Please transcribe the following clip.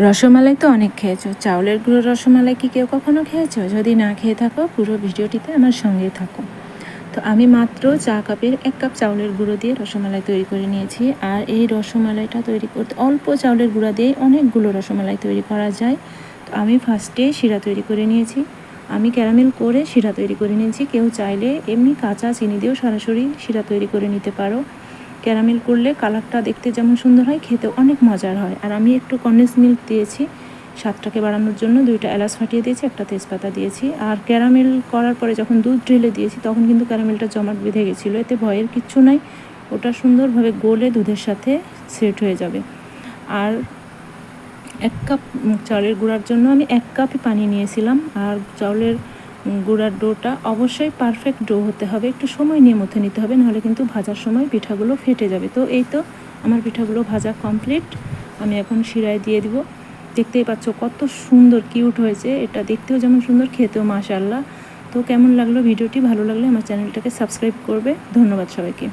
রসমালাই তো অনেক খেয়েছো, চাউলের গুঁড়োর রসমালাই কি কেউ কখনো খেয়েছো? যদি না খেয়ে থাকো পুরো ভিডিওটিতে আমার সঙ্গেই থাকো। তো আমি মাত্র চা কাপের 1 কাপ চাউলের গুঁড়ো দিয়ে রসমালাই তৈরি করে নিয়েছি। আর এই রসমালাইটা তৈরি করতে অল্প চাউলের গুঁড়া দিয়ে অনেকগুলো রসমালাই তৈরি করা যায়। তো আমি ফার্স্টে শিরা তৈরি করে নিয়েছি। আমি ক্যারামেল করে শিরা তৈরি করে নিয়েছি। কেউ চাইলে এমনি কাঁচা চিনি দিয়েও সরাসরি শিরা তৈরি করে নিতে পারো। ক্যারামেল করলে কালারটা দেখতে যেমন সুন্দর হয়, খেতে অনেক মজার হয়। আর আমি একটু কনডেন্স মিল্ক দিয়েছি স্বাদটাকে বাড়ানোর জন্য, 2টা এলাচ ফাটিয়ে দিয়েছি, একটা তেজপাতা দিয়েছি। আর ক্যারামেল করার পরে যখন দুধ ঢেলে দিয়েছি তখন কিন্তু ক্যারামেলটা জমাট বেঁধে গেছিলো, এতে ভয়ের কিচ্ছু নাই, ওটা সুন্দরভাবে গলে দুধের সাথে সেট হয়ে যাবে। আর 1 কাপ চালের গুঁড়ার জন্য আমি 1 কাপই পানি নিয়েছিলাম। আর চাউলের গুঁড়ার ডোটা অবশ্যই পারফেক্ট ডো হতে হবে, একটু সময় নিয়ে মথে নিতে হবে, নাহলে কিন্তু ভাজার সময় পিঠাগুলো ফেটে যাবে। তো এই তো আমার পিঠাগুলো ভাজা কমপ্লিট। আমি এখন শিরায় দিয়ে দিব। দেখতেই পাচ্ছ কত সুন্দর কিউট হয়েছে, এটা দেখতেও যেমন সুন্দর, খেতেও মাশাআল্লাহ। তো কেমন লাগলো ভিডিওটি? ভালো লাগলে আমার চ্যানেলটাকে সাবস্ক্রাইব করবে। ধন্যবাদ সবাইকে।